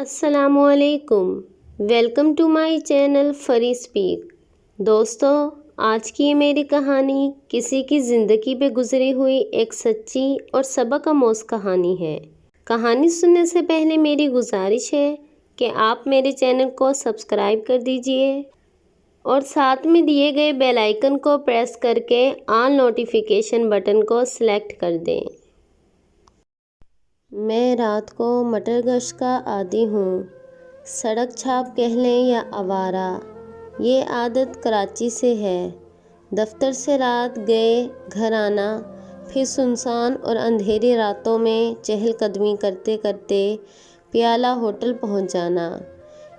السلام علیکم، welcome to my channel free speak. دوستو، آج کی یہ میری کہانی کسی کی زندگی پہ گزری ہوئی ایک سچی اور سبق آموز کہانی ہے۔ کہانی سننے سے پہلے میری گزارش ہے کہ آپ میرے چینل کو سبسکرائب کر دیجئے اور ساتھ میں دیے گئے بیل آئیکن کو پریس کر کے آل نوٹیفیکیشن بٹن کو سلیکٹ کر دیں۔ میں رات کو مٹر گشت کا عادی ہوں، سڑک چھاپ کہہ لیں یا آوارہ، یہ عادت کراچی سے ہے۔ دفتر سے رات گئے گھر آنا، پھر سنسان اور اندھیری راتوں میں چہل قدمی کرتے کرتے پیالہ ہوٹل پہنچ جانا۔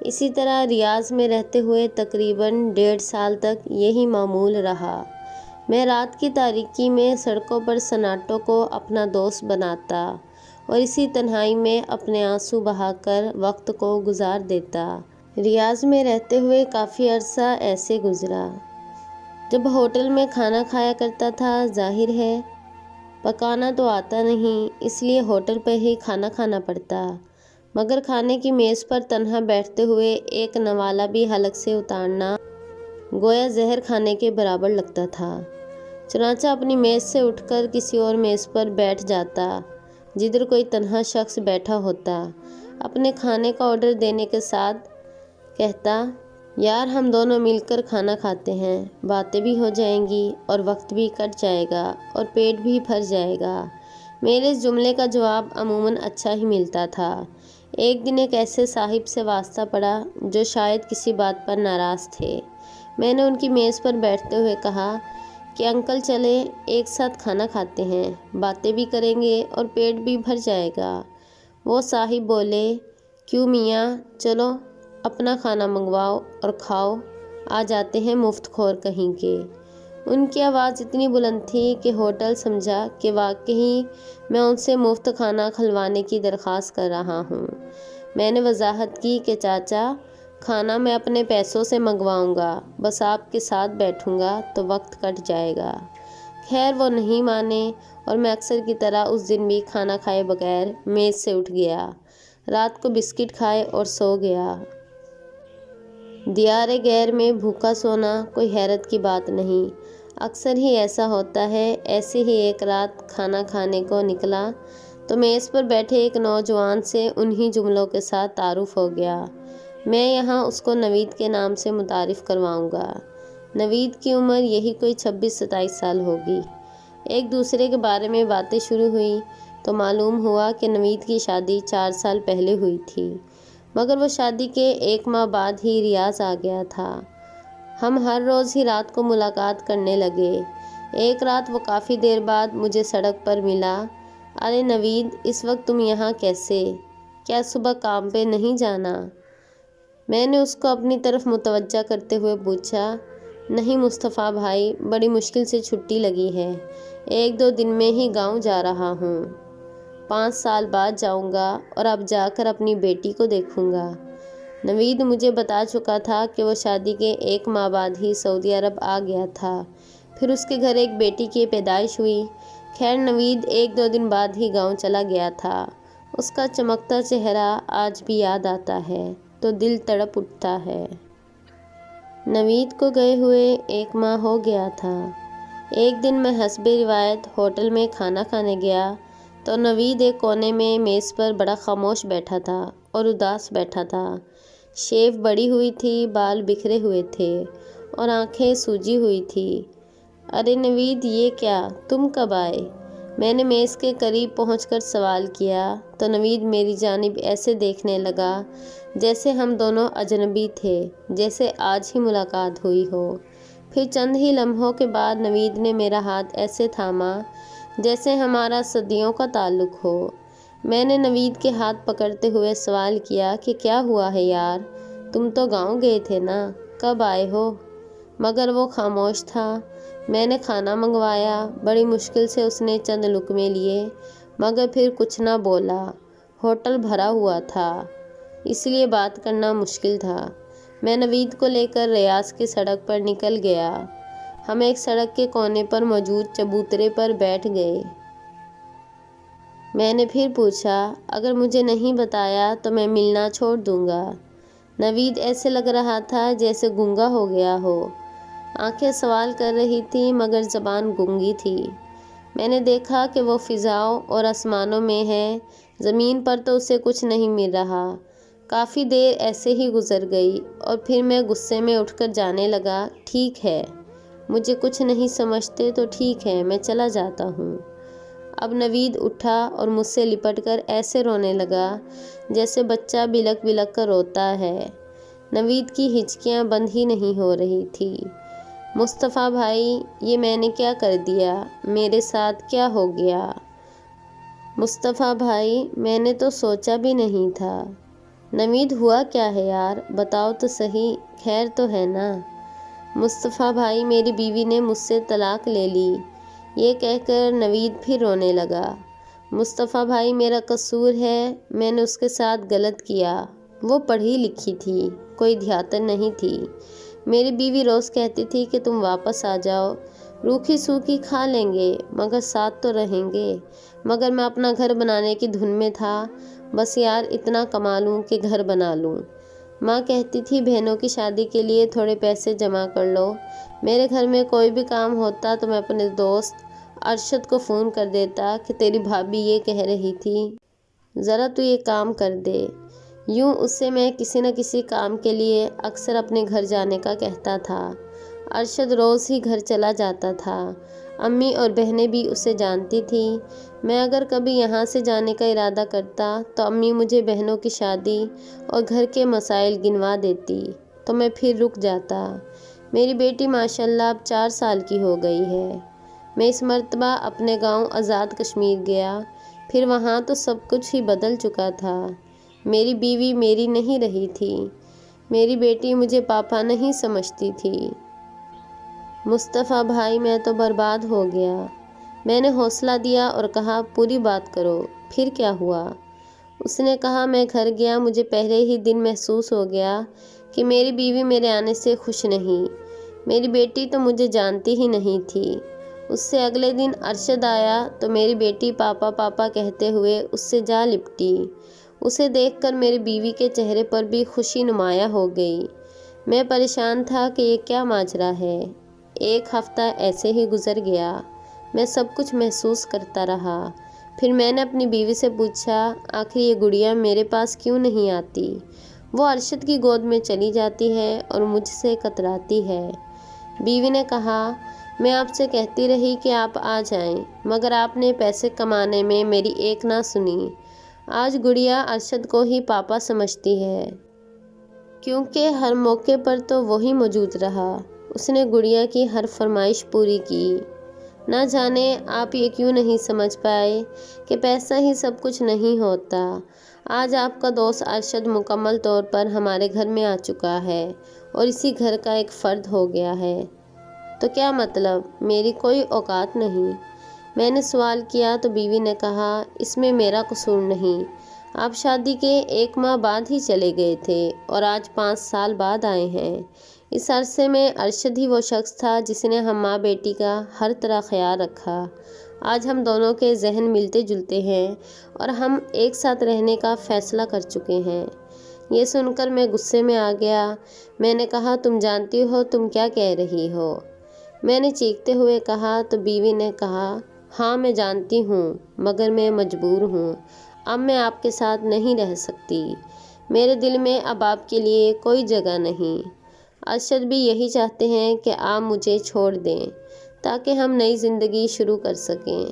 اسی طرح ریاض میں رہتے ہوئے تقریباً 1.5 سال تک یہی معمول رہا۔ میں رات کی تاریکی میں سڑکوں پر سناٹوں کو اپنا دوست بناتا اور اسی تنہائی میں اپنے آنسو بہا کر وقت کو گزار دیتا۔ ریاض میں رہتے ہوئے کافی عرصہ ایسے گزرا۔ جب ہوٹل میں کھانا کھایا کرتا تھا، ظاہر ہے پکانا تو آتا نہیں، اس لیے ہوٹل پر ہی کھانا کھانا پڑتا، مگر کھانے کی میز پر تنہا بیٹھتے ہوئے ایک نوالہ بھی حلق سے اتارنا گویا زہر کھانے کے برابر لگتا تھا۔ چنانچہ اپنی میز سے اٹھ کر کسی اور میز پر بیٹھ جاتا جدھر کوئی تنہا شخص بیٹھا ہوتا، اپنے کھانے کا آرڈر دینے کے ساتھ کہتا، یار ہم دونوں مل کر کھانا کھاتے ہیں، باتیں بھی ہو جائیں گی اور وقت بھی کٹ جائے گا اور پیٹ بھی بھر جائے گا۔ میرے اس جملے کا جواب عموماً اچھا ہی ملتا تھا۔ ایک دن ایک ایسے صاحب سے واسطہ پڑا جو شاید کسی بات پر ناراض تھے۔ میں نے ان کی میز پر بیٹھتے ہوئے کہا کہ انکل چلیں ایک ساتھ کھانا کھاتے ہیں، باتیں بھی کریں گے اور پیٹ بھی بھر جائے گا۔ وہ صاحب بولے، کیوں میاں، چلو اپنا کھانا منگواؤ اور کھاؤ، آ جاتے ہیں مفت خور کہیں کے۔ ان کی آواز اتنی بلند تھی کہ ہوٹل سمجھا کہ واقعی میں ان سے مفت کھانا کھلوانے کی درخواست کر رہا ہوں۔ میں نے وضاحت کی کہ چاچا، کھانا میں اپنے پیسوں سے منگواؤں گا، بس آپ کے ساتھ بیٹھوں گا تو وقت کٹ جائے گا۔ خیر وہ نہیں مانے اور میں اکثر کی طرح اس دن بھی کھانا کھائے بغیر میز سے اٹھ گیا، رات کو بسکٹ کھائے اور سو گیا۔ دیار غیر میں بھوکا سونا کوئی حیرت کی بات نہیں، اکثر ہی ایسا ہوتا ہے۔ ایسے ہی ایک رات کھانا کھانے کو نکلا تو میز پر بیٹھے ایک نوجوان سے انہی جملوں کے ساتھ تعارف ہو گیا۔ میں یہاں اس کو نوید کے نام سے متعارف کرواؤں گا۔ نوید کی عمر یہی کوئی 26-27 سال ہوگی۔ ایک دوسرے کے بارے میں باتیں شروع ہوئی تو معلوم ہوا کہ نوید کی شادی 4 سال پہلے ہوئی تھی، مگر وہ شادی کے 1 ماہ بعد ہی ریاض آ گیا تھا۔ ہم ہر روز ہی رات کو ملاقات کرنے لگے۔ ایک رات وہ کافی دیر بعد مجھے سڑک پر ملا۔ ارے نوید، اس وقت تم یہاں کیسے؟ کیا صبح کام پہ نہیں جانا؟ میں نے اس کو اپنی طرف متوجہ کرتے ہوئے پوچھا۔ نہیں مصطفیٰ بھائی، بڑی مشکل سے چھٹی لگی ہے، 1-2 دن میں ہی گاؤں جا رہا ہوں، 5 سال بعد جاؤں گا اور اب جا کر اپنی بیٹی کو دیکھوں گا۔ نوید مجھے بتا چکا تھا کہ وہ شادی کے 1 ماہ بعد ہی سعودی عرب آ گیا تھا، پھر اس کے گھر ایک بیٹی کی پیدائش ہوئی۔ خیر نوید 1-2 دن بعد ہی گاؤں چلا گیا تھا۔ اس کا چمکتا چہرہ آج بھی یاد آتا ہے تو دل تڑپ اٹھتا ہے۔ نوید کو گئے ہوئے 1 ماہ ہو گیا تھا۔ ایک دن میں حسب روایت ہوٹل میں کھانا کھانے گیا تو نوید ایک کونے میں میز پر بڑا خاموش بیٹھا تھا اور اداس بیٹھا تھا۔ شیو بڑی ہوئی تھی، بال بکھرے ہوئے تھے اور آنکھیں سوجی ہوئی تھی۔ ارے نوید، یہ کیا، تم کب آئے؟ میں نے میز کے قریب پہنچ کر سوال کیا تو نوید میری جانب ایسے دیکھنے لگا جیسے ہم دونوں اجنبی تھے، جیسے آج ہی ملاقات ہوئی ہو۔ پھر چند ہی لمحوں کے بعد نوید نے میرا ہاتھ ایسے تھاما جیسے ہمارا صدیوں کا تعلق ہو۔ میں نے نوید کے ہاتھ پکڑتے ہوئے سوال کیا کہ کیا ہوا ہے یار، تم تو گاؤں گئے تھے نا، کب آئے ہو؟ مگر وہ خاموش تھا۔ میں نے کھانا منگوایا، بڑی مشکل سے اس نے چند لقمے لیے مگر پھر کچھ نہ بولا۔ ہوٹل بھرا ہوا تھا، اس لیے بات کرنا مشکل تھا۔ میں نوید کو لے کر ریاض کی سڑک پر نکل گیا۔ ہم ایک سڑک کے کونے پر موجود چبوترے پر بیٹھ گئے۔ میں نے پھر پوچھا، اگر مجھے نہیں بتایا تو میں ملنا چھوڑ دوں گا۔ نوید ایسے لگ رہا تھا جیسے گونگا ہو گیا ہو۔ آنکھیں سوال کر رہی تھیں مگر زبان گونگی تھی۔ میں نے دیکھا کہ وہ فضاؤں اور آسمانوں میں ہے، زمین پر تو اسے کچھ نہیں مل رہا۔ کافی دیر ایسے ہی گزر گئی اور پھر میں غصے میں اٹھ کر جانے لگا۔ ٹھیک ہے، مجھے کچھ نہیں سمجھتے تو ٹھیک ہے، میں چلا جاتا ہوں۔ اب نوید اٹھا اور مجھ سے لپٹ کر ایسے رونے لگا جیسے بچہ بلک بلک کر روتا ہے۔ نوید کی ہچکیاں بند ہی نہیں ہو رہی تھی۔ مصطفیٰ بھائی، یہ میں نے کیا کر دیا؟ میرے ساتھ کیا ہو گیا؟ مصطفیٰ بھائی، میں نے تو سوچا بھی نہیں تھا۔ نوید، ہوا کیا ہے یار؟ بتاؤ تو صحیح، خیر تو ہے نا؟ مصطفیٰ بھائی، میری بیوی نے مجھ سے طلاق لے لی۔ یہ کہہ کر نوید پھر رونے لگا۔ مصطفیٰ بھائی، میرا قصور ہے، میں نے اس کے ساتھ غلط کیا۔ وہ پڑھی لکھی تھی، کوئی دیہاتن نہیں تھی۔ میری بیوی روز کہتی تھی کہ تم واپس آ جاؤ، روکھی سوکھی کھا لیں گے مگر ساتھ تو رہیں گے۔ مگر میں اپنا گھر بنانے کی دھن میں تھا، بس یار اتنا کما لوں کہ گھر بنا لوں۔ ماں کہتی تھی بہنوں کی شادی کے لیے تھوڑے پیسے جمع کر لو۔ میرے گھر میں کوئی بھی کام ہوتا تو میں اپنے دوست ارشد کو فون کر دیتا کہ تیری بھابھی یہ کہہ رہی تھی، ذرا تو یہ کام کر دے۔ یوں اس سے میں کسی نہ کسی کام کے لیے اکثر اپنے گھر جانے کا کہتا تھا۔ ارشد روز ہی گھر چلا جاتا تھا۔ امی اور بہنیں بھی اسے جانتی تھیں۔ میں اگر کبھی یہاں سے جانے کا ارادہ کرتا تو امی مجھے بہنوں کی شادی اور گھر کے مسائل گنوا دیتی تو میں پھر رک جاتا۔ میری بیٹی ماشاءاللہ اب 4 سال کی ہو گئی ہے۔ میں اس مرتبہ اپنے گاؤں آزاد کشمیر گیا، پھر وہاں تو سب کچھ ہی بدل چکا تھا۔ میری بیوی میری نہیں رہی تھی، میری بیٹی مجھے پاپا نہیں سمجھتی تھی۔ مصطفیٰ بھائی، میں تو برباد ہو گیا۔ میں نے حوصلہ دیا اور کہا پوری بات کرو، پھر کیا ہوا؟ اس نے کہا میں گھر گیا، مجھے پہلے ہی دن محسوس ہو گیا کہ میری بیوی میرے آنے سے خوش نہیں۔ میری بیٹی تو مجھے جانتی ہی نہیں تھی۔ اس سے اگلے دن ارشد آیا تو میری بیٹی پاپا پاپا کہتے ہوئے اس سے جا لپٹی۔ اسے دیکھ کر میری بیوی کے چہرے پر بھی خوشی نمایاں ہو گئی۔ میں پریشان تھا کہ یہ کیا ماجرا ہے۔ 1 ہفتہ ایسے ہی گزر گیا، میں سب کچھ محسوس کرتا رہا۔ پھر میں نے اپنی بیوی سے پوچھا آخر یہ گڑیا میرے پاس کیوں نہیں آتی؟ وہ ارشد کی گود میں چلی جاتی ہے اور مجھ سے کتراتی ہے۔ بیوی نے کہا میں آپ سے کہتی رہی کہ آپ آ جائیں مگر آپ نے پیسے کمانے میں میری ایک نہ سنی۔ آج گڑیا ارشد کو ہی پاپا سمجھتی ہے کیونکہ ہر موقع پر تو وہی موجود رہا۔ اس نے گڑیا کی ہر فرمائش پوری کی۔ نہ جانے آپ یہ کیوں نہیں سمجھ پائے کہ پیسہ ہی سب کچھ نہیں ہوتا۔ آج آپ کا دوست ارشد مکمل طور پر ہمارے گھر میں آ چکا ہے اور اسی گھر کا ایک فرد ہو گیا ہے۔ تو کیا مطلب میری کوئی اوقات نہیں؟ میں نے سوال کیا تو بیوی نے کہا اس میں میرا قصور نہیں، آپ شادی کے 1 ماہ بعد ہی چلے گئے تھے اور آج 5 سال بعد آئے ہیں۔ اس عرصے میں ارشد ہی وہ شخص تھا جس نے ہم ماں بیٹی کا ہر طرح خیال رکھا۔ آج ہم دونوں کے ذہن ملتے جلتے ہیں اور ہم ایک ساتھ رہنے کا فیصلہ کر چکے ہیں۔ یہ سن کر میں غصے میں آ گیا۔ میں نے کہا تم جانتی ہو تم کیا کہہ رہی ہو؟ میں نے چیختے ہوئے کہا تو بیوی نے کہا ہاں میں جانتی ہوں مگر میں مجبور ہوں، اب میں آپ کے ساتھ نہیں رہ سکتی۔ میرے دل میں اب آپ کے لیے کوئی جگہ نہیں۔ ارشد بھی یہی چاہتے ہیں کہ آپ مجھے چھوڑ دیں تاکہ ہم نئی زندگی شروع کر سکیں۔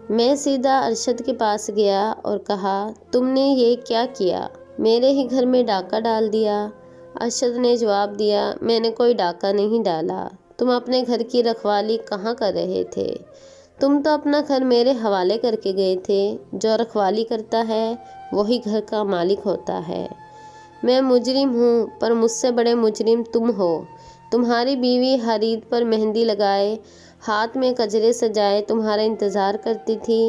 میں سیدھا ارشد کے پاس گیا اور کہا تم نے یہ کیا کیا؟ میرے ہی گھر میں ڈاکہ ڈال دیا۔ ارشد نے جواب دیا میں نے کوئی ڈاکہ نہیں ڈالا، تم اپنے گھر کی رکھوالی کہاں کر رہے تھے؟ تم تو اپنا گھر میرے حوالے کر کے گئے تھے۔ جو رکھوالی کرتا ہے وہی گھر کا مالک ہوتا ہے۔ میں مجرم ہوں پر مجھ سے بڑے مجرم تم ہو۔ تمہاری بیوی ہر عید پر مہندی لگائے، ہاتھ میں کجرے سجائے تمہارا انتظار کرتی تھی۔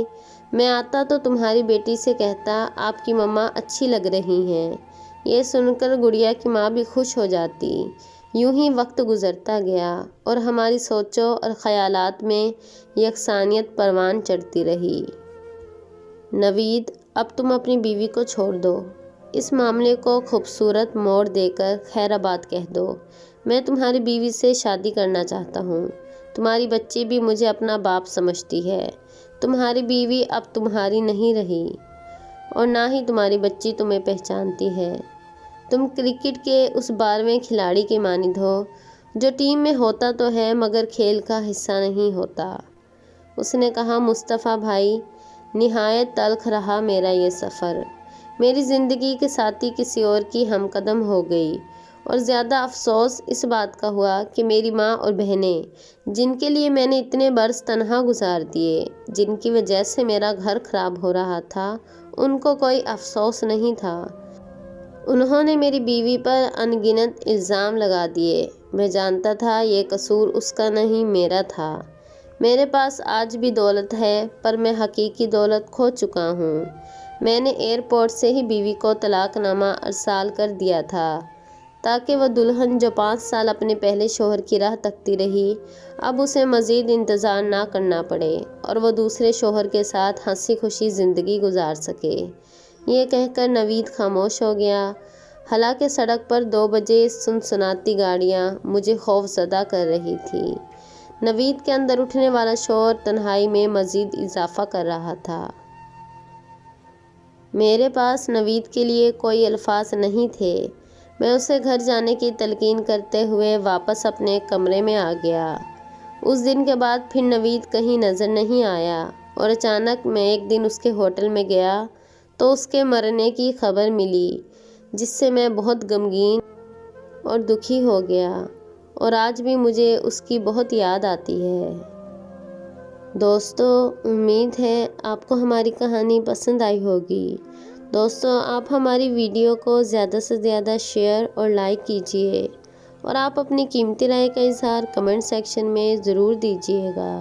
میں آتا تو تمہاری بیٹی سے کہتا آپ کی مما اچھی لگ رہی ہیں۔ یہ سن کر گڑیا کی ماں بھی خوش ہو جاتی۔ یوں ہی وقت گزرتا گیا اور ہماری سوچوں اور خیالات میں یکسانیت پروان چڑھتی رہی۔ نوید، اب تم اپنی بیوی کو چھوڑ دو، اس معاملے کو خوبصورت موڑ دے کر خیر آباد کہہ دو۔ میں تمہاری بیوی سے شادی کرنا چاہتا ہوں۔ تمہاری بچی بھی مجھے اپنا باپ سمجھتی ہے۔ تمہاری بیوی اب تمہاری نہیں رہی اور نہ ہی تمہاری بچی تمہیں پہچانتی ہے۔ تم کرکٹ کے اس 12ویں کھلاڑی کی مانند ہو جو ٹیم میں ہوتا تو ہے مگر کھیل کا حصہ نہیں ہوتا۔ اس نے کہا، مصطفیٰ بھائی، نہایت تلخ رہا میرا یہ سفر۔ میری زندگی کے ساتھی کسی اور کی ہم قدم ہو گئی اور زیادہ افسوس اس بات کا ہوا کہ میری ماں اور بہنیں، جن کے لیے میں نے اتنے برس تنہا گزار دیے، جن کی وجہ سے میرا گھر خراب ہو رہا تھا، ان کو کوئی افسوس نہیں تھا۔ انہوں نے میری بیوی پر ان گنت الزام لگا دیے۔ میں جانتا تھا یہ قصور اس کا نہیں میرا تھا۔ میرے پاس آج بھی دولت ہے پر میں حقیقی دولت کھو چکا ہوں۔ میں نے ایئرپورٹ سے ہی بیوی کو طلاق نامہ ارسال کر دیا تھا تاکہ وہ دلہن جو 5 سال اپنے پہلے شوہر کی راہ تکتی رہی، اب اسے مزید انتظار نہ کرنا پڑے اور وہ دوسرے شوہر کے ساتھ ہنسی خوشی زندگی گزار سکے۔ یہ کہہ کر نوید خاموش ہو گیا۔ حالانکہ سڑک پر 2 بجے سنسناتی گاڑیاں مجھے خوف زدہ کر رہی تھی۔ نوید کے اندر اٹھنے والا شور تنہائی میں مزید اضافہ کر رہا تھا۔ میرے پاس نوید کے لیے کوئی الفاظ نہیں تھے۔ میں اسے گھر جانے کی تلقین کرتے ہوئے واپس اپنے کمرے میں آ گیا۔ اس دن کے بعد پھر نوید کہیں نظر نہیں آیا اور اچانک میں ایک دن اس کے ہوٹل میں گیا تو اس کے مرنے کی خبر ملی، جس سے میں بہت غمگین اور دکھی ہو گیا اور آج بھی مجھے اس کی بہت یاد آتی ہے۔ دوستو، امید ہے آپ کو ہماری کہانی پسند آئی ہوگی۔ دوستو، آپ ہماری ویڈیو کو زیادہ سے زیادہ شیئر اور لائک کیجیے اور آپ اپنی قیمتی رائے کا اظہار کمنٹ سیکشن میں ضرور دیجیے گا۔